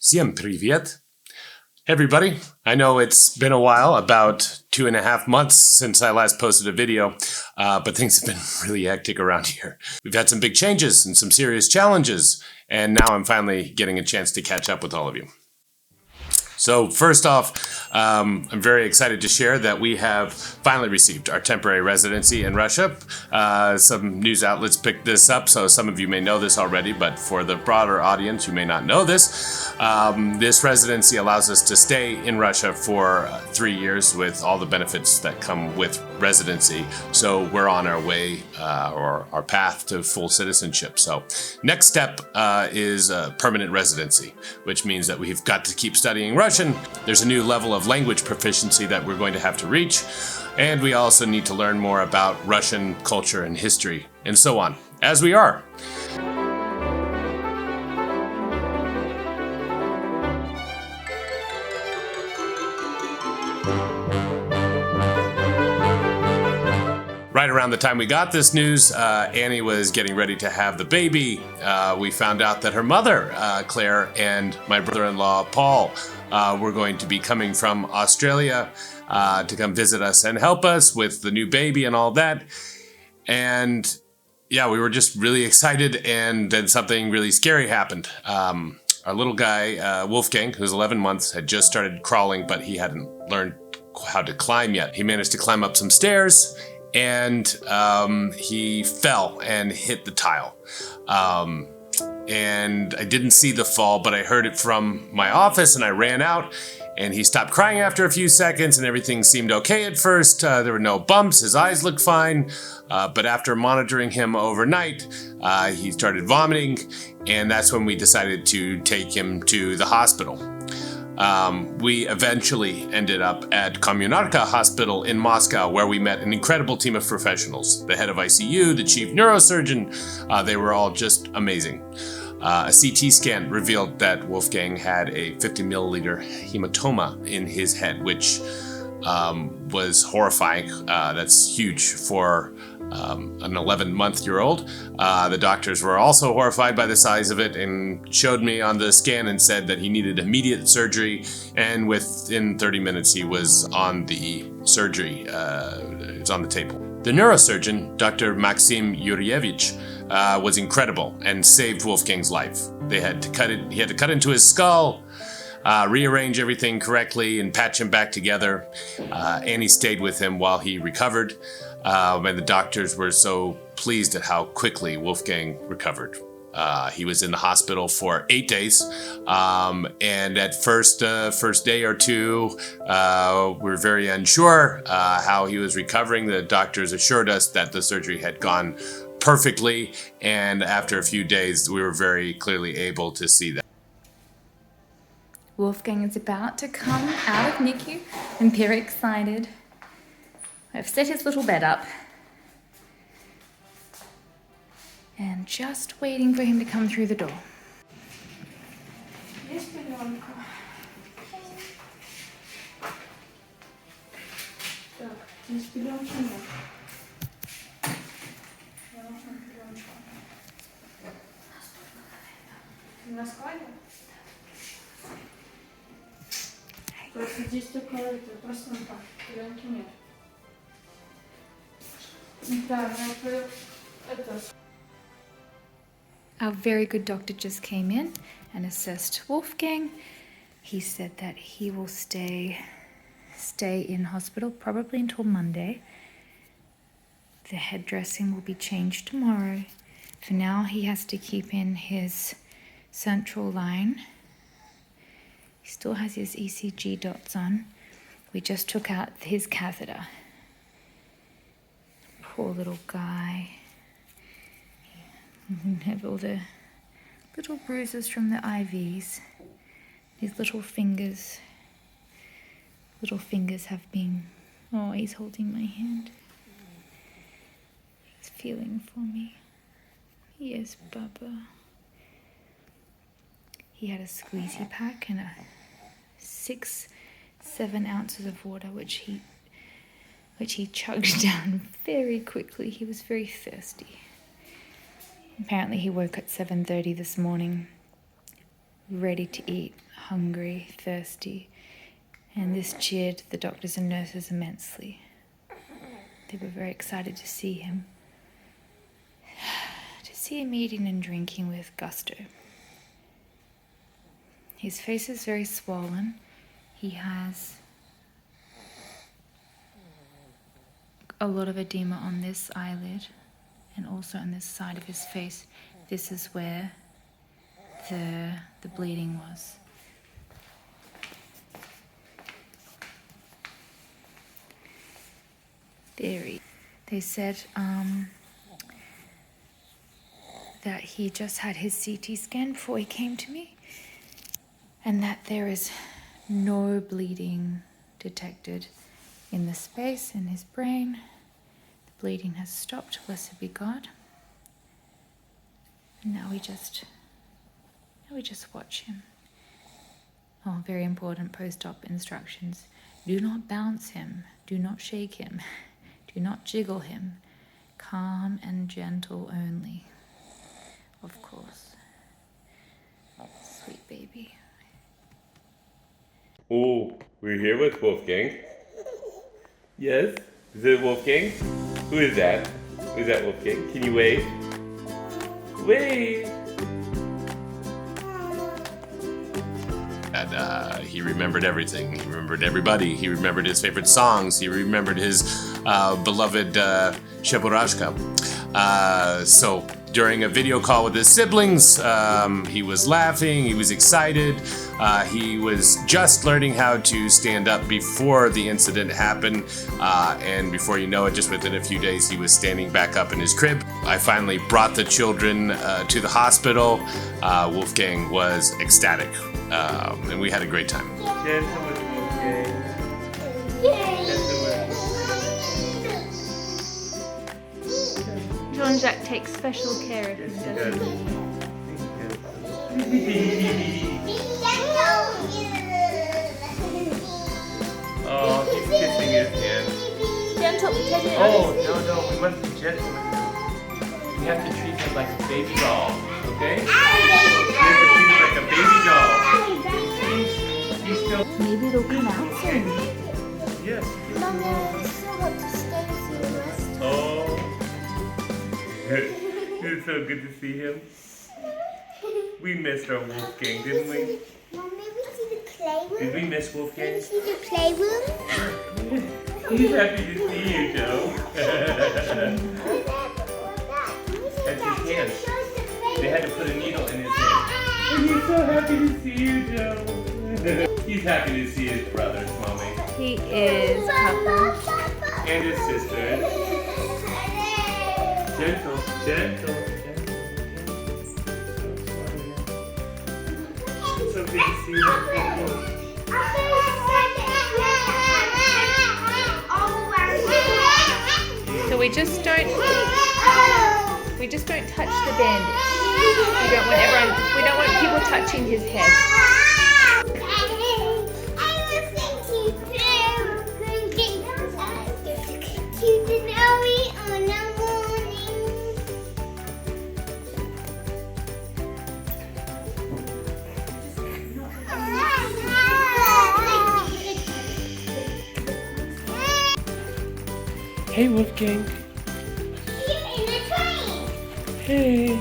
Всем привет! Hey everybody, I know it's been a while, about 2.5 months since I last posted a video, but things have been really hectic around here. We've had some big changes and some serious challenges, and now I'm finally getting a chance to catch up with all of you. So first off, I'm very excited to share that we have finally received our temporary residency in Russia. Some news outlets picked this up, so some of you may know this already, but for the broader audience, you may not know this. This residency allows us to stay in Russia for 3 years with all the benefits that come with residency. So we're on our way, or our path to full citizenship. So next step is permanent residency, which means that we've got to keep studying Russian. There's a new level of language proficiency that we're going to have to reach, and we also need to learn more about Russian culture and history, and so on, as we are. Right around the time we got this news, Annie was getting ready to have the baby. We found out that her mother, Claire, and my brother-in-law, Paul, were going to be coming from Australia to come visit us and help us with the new baby and all that. And yeah, we were just really excited, and then something really scary happened. Our little guy, Wolfgang, who's 11 months, had just started crawling, but he hadn't learned how to climb yet. He managed to climb up some stairs, and he fell and hit the tile. And I didn't see the fall, but I heard it from my office, and I ran out, and he stopped crying after a few seconds, and everything seemed okay at first. There were no bumps, his eyes looked fine, but after monitoring him overnight, he started vomiting, and that's when we decided to take him to the hospital. We eventually ended up at Kommunarka Hospital in Moscow, where we met an incredible team of professionals. The head of ICU, the chief neurosurgeon, they were all just amazing. A CT scan revealed that Wolfgang had a 50 milliliter hematoma in his head, which was horrifying. That's huge for an 11-month-old. The doctors were also horrified by the size of it and showed me on the scan and said that he needed immediate surgery, and within 30 minutes he was on the surgery. It was on the table. The neurosurgeon, Dr. Maxim Yurievich, was incredible and saved Wolfgang's life. He had to cut into his skull, rearrange everything correctly, and patch him back together. Annie stayed with him while he recovered, and the doctors were so pleased at how quickly Wolfgang recovered. He was in the hospital for 8 days, and at first day or two, we were very unsure how he was recovering. The doctors assured us that the surgery had gone perfectly, and after a few days, we were very clearly able to see that. Wolfgang is about to come out of NICU. I'm very excited. I've set his little bed up and just waiting for him to come through the door. Просто здесь только это, просто так, пленки нет. Да, это... Our very good doctor just came in and assessed Wolfgang. He said that he will stay in hospital probably until Monday. The head dressing will be changed tomorrow. For now, he has to keep in his central line. He still has his ECG dots on. We just took out his catheter. Poor little guy. He have all the little bruises from the IVs. His little fingers have been... Oh, he's holding my hand. He's feeling for me. Yes, Baba. He had a squeezy pack and 6-7 ounces of water, which he chugged down very quickly. He was very thirsty. Apparently he woke at 7:30 this morning, ready to eat, hungry, thirsty, and this cheered the doctors and nurses immensely. They were very excited to see him. To see him eating and drinking with gusto. His face is very swollen. He has a lot of edema on this eyelid and also on this side of his face. This is where the bleeding was. They said that he just had his CT scan before he came to me, and that there is no bleeding detected in the space in his brain. The bleeding has stopped, blessed be God. And now we just watch him. Oh, very important post-op instructions. Do not bounce him. Do not shake him. Do not jiggle him. Calm and gentle only. Of course. Sweet baby. Oh, we're here with Wolfgang. Yes? Is it Wolfgang? Who is that? Who is that, Wolfgang? Can you wave? Wave! And he remembered everything. He remembered everybody. He remembered his favorite songs. He remembered his beloved Cheburashka. So during a video call with his siblings, he was laughing. He was excited. He was just learning how to stand up before the incident happened. And before you know it, just within a few days, he was standing back up in his crib. I finally brought the children to the hospital. Wolfgang was ecstatic. And we had a great time. Gentle with Wolfgang. Jean-Jacques takes special care of him, doesn't he? Oh, he's kissing his hand. Gentle, take it. Oh, no, we must be gentle with him. We have to treat him like a baby doll, okay? We have to treat him like a baby doll. He's still... Maybe it'll come out soon. Yes. Mama, I still want to stay for the rest. Oh. It's so good to see him. We missed our Wolfgang, didn't we? Mom, may we see the playroom? Did we miss May we Wolfgang? see the playroom? He's happy to see you, Joe. That's his hand. They had to put a needle in his hand. And he's so happy to see you, Joe. He's happy to see his brothers, Mommy. He is happy. And his sisters. Gentle, gentle, gentle. It's so good to see you. So we just don't touch the bandage. We don't want people touching his head. Hey, Wolfgang. Hey.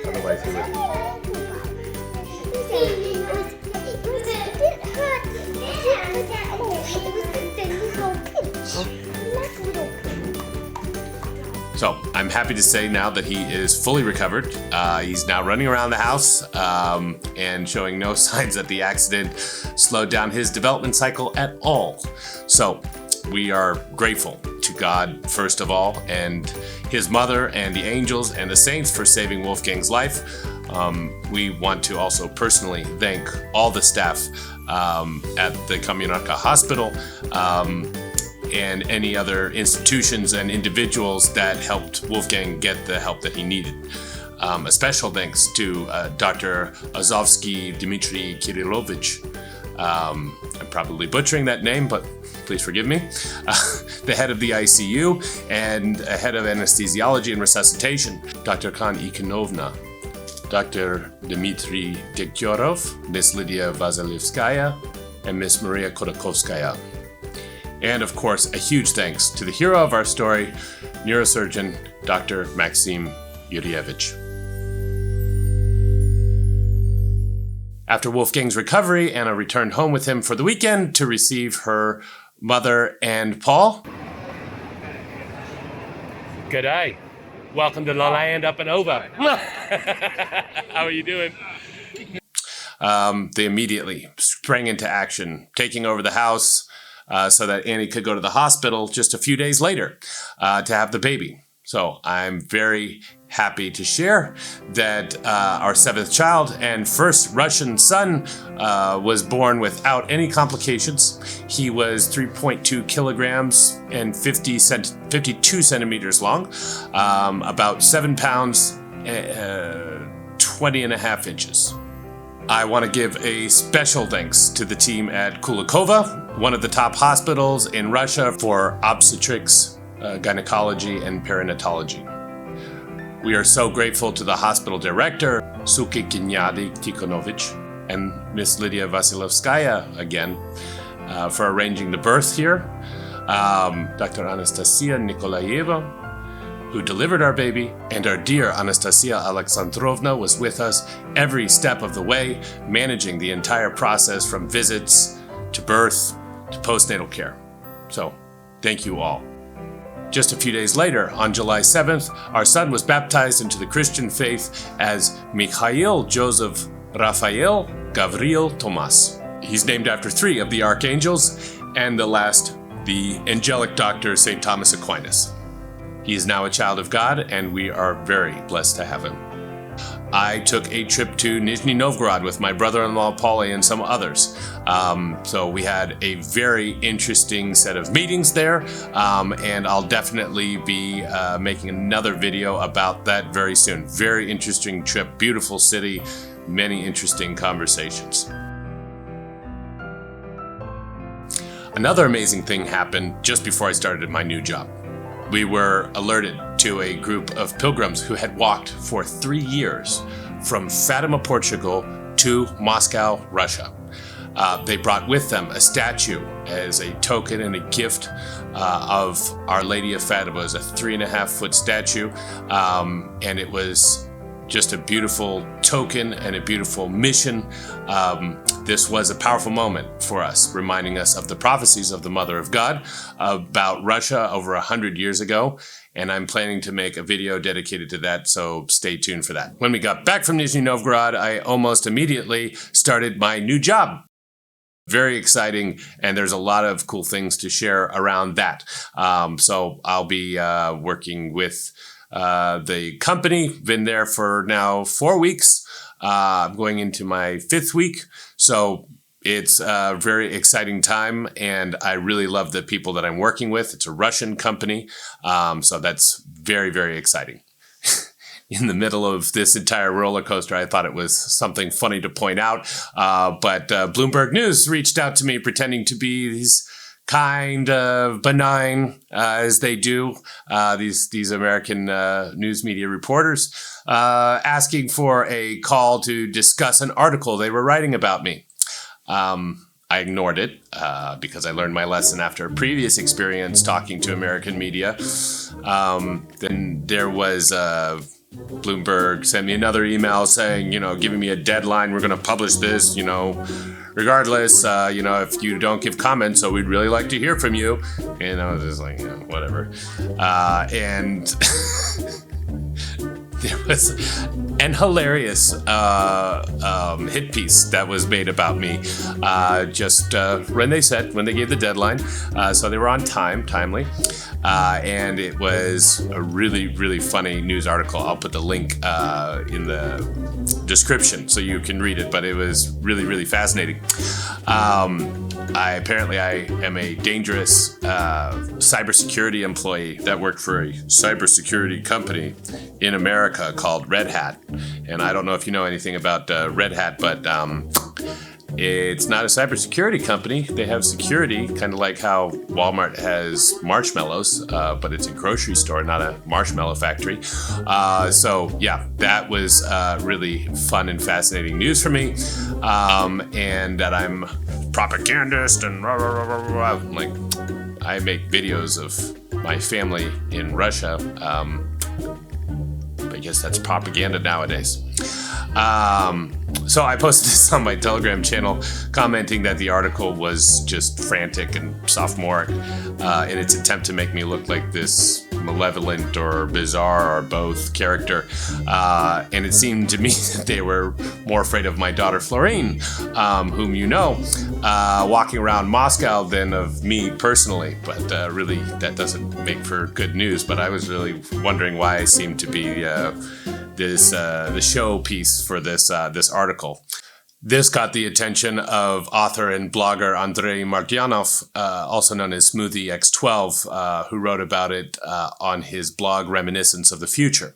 Otherwise he would. So I'm happy to say now that he is fully recovered. He's now running around the house and showing no signs that the accident slowed down his development cycle at all. So we are grateful to God, first of all, and his mother and the angels and the saints for saving Wolfgang's life. We want to also personally thank all the staff at the Kamionarka Hospital and any other institutions and individuals that helped Wolfgang get the help that he needed. A special thanks to Dr. Azovsky Dmitry Kirillovich, I'm probably butchering that name, but please forgive me. The head of the ICU and head of anesthesiology and resuscitation, Dr. Khan Ikonovna, Dr. Dmitry Dekyorov, Miss Lydia Vasilevskaya, and Miss Maria Kodakovskaya. And of course, a huge thanks to the hero of our story, neurosurgeon Dr. Maxim Yurievich. After Wolfgang's recovery, Anna returned home with him for the weekend to receive her mother and Paul. Good day. Welcome to the land up and over. How are you doing? They immediately sprang into action, taking over the house so that Annie could go to the hospital just a few days later to have the baby. So I'm very happy to share that our 7th child and first Russian son was born without any complications. He was 3.2 kilograms and 52 centimeters long, about 7 pounds, 20 and a half inches. I want to give a special thanks to the team at Kulikova, one of the top hospitals in Russia for obstetrics, gynecology, and perinatology. We are so grateful to the hospital director, Suki Kinyadi Tikhonovich, and Miss Lydia Vasilevskaya again for arranging the birth here. Dr. Anastasia Nikolaeva, who delivered our baby, and our dear Anastasia Alexandrovna was with us every step of the way, managing the entire process from visits to birth to postnatal care. So, thank you all. Just a few days later, on July 7th, our son was baptized into the Christian faith as Mikhail Joseph Raphael Gavril Tomas. He's named after 3 of the archangels, and the last, the angelic doctor St. Thomas Aquinas. He is now a child of God, and we are very blessed to have him. I took a trip to Nizhny Novgorod with my brother-in-law Paulie and some others. So we had a very interesting set of meetings there, and I'll definitely be making another video about that very soon. Very interesting trip, beautiful city, many interesting conversations. Another amazing thing happened just before I started my new job. We were alerted to a group of pilgrims who had walked for 3 years from Fatima, Portugal to Moscow, Russia. They brought with them a statue as a token and a gift of Our Lady of Fatima. It was a 3.5-foot statue, and it was just a beautiful token and a beautiful mission. This was a powerful moment for us, reminding us of the prophecies of the Mother of God about Russia over 100 years ago. And I'm planning to make a video dedicated to that, so stay tuned for that. When we got back from Nizhny Novgorod, I almost immediately started my new job. Very exciting, and there's a lot of cool things to share around that. So I'll be working with the company. Been there for now 4 weeks. I'm going into my 5th week, so it's a very exciting time, and I really love the people that I'm working with. It's a Russian company, so that's very, very exciting. In the middle of this entire roller coaster, I thought it was something funny to point out, but Bloomberg News reached out to me pretending to be these kind of benign, as they do, these American news media reporters, asking for a call to discuss an article they were writing about me. I ignored it because I learned my lesson after a previous experience talking to American media. Then there was Bloomberg sent me another email saying, giving me a deadline. We're going to publish this, regardless, if you don't give comments, so we'd really like to hear from you. And I was just like, whatever. And there was an hilarious hit piece that was made about me just when they gave the deadline. So they were on timely. And it was a really, really funny news article. I'll put the link in the description so you can read it, but it was really, really fascinating. I am a dangerous cybersecurity employee that worked for a cybersecurity company in America called Red Hat. And I don't know if you know anything about Red Hat, but It's not a cybersecurity company. They have security, kind of like how Walmart has marshmallows, but it's a grocery store, not a marshmallow factory. So yeah, that was really fun and fascinating news for me. And that I'm propagandist and like I make videos of my family in Russia. I guess that's propaganda nowadays. So I posted this on my Telegram channel, commenting that the article was just frantic and sophomoric in its attempt to make me look like this malevolent or bizarre or both character. And it seemed to me that they were more afraid of my daughter Florine, whom you know, walking around Moscow than of me personally. But really, that doesn't make for good news. But I was really wondering why I seemed to be the showpiece for this article. This got the attention of author and blogger Andrei Martyanov, also known as Smoothie X12, who wrote about it on his blog Reminiscence of the Future.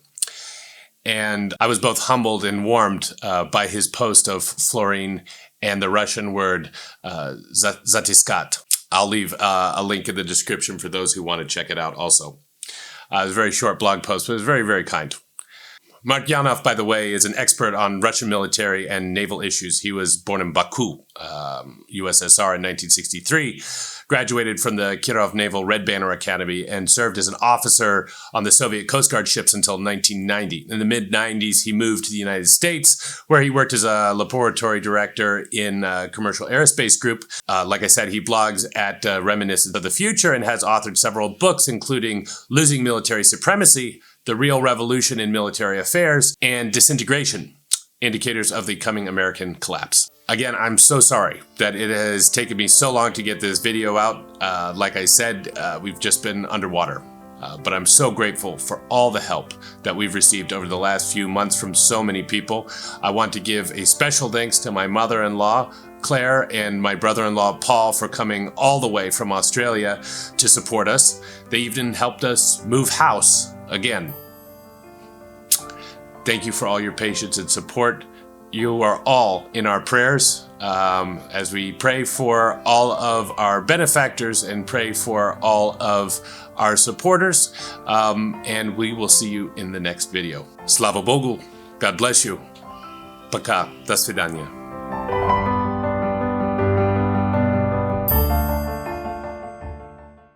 And I was both humbled and warmed by his post of Florine and the Russian word zatiskat. I'll leave a link in the description for those who want to check it out also. It was a very short blog post, but it was very, very kind. Martyanov, by the way, is an expert on Russian military and naval issues. He was born in Baku, USSR in 1963, graduated from the Kirov Naval Red Banner Academy, and served as an officer on the Soviet Coast Guard ships until 1990. In the mid-90s, he moved to the United States, where he worked as a laboratory director in a commercial aerospace group. Like I said, he blogs at Reminiscence of the Future and has authored several books, including Losing Military Supremacy, The Real Revolution in Military Affairs, and Disintegration, Indicators of the Coming American Collapse. Again, I'm so sorry that it has taken me so long to get this video out. Like I said, we've just been underwater. But I'm so grateful for all the help that we've received over the last few months from so many people. I want to give a special thanks to my mother-in-law, Claire, and my brother-in-law, Paul, for coming all the way from Australia to support us. They even helped us move house again. Thank you for all your patience and support. You are all in our prayers as we pray for all of our benefactors and pray for all of our supporters. And we will see you in the next video. Slava Bogu. God bless you. Пока. До свидания.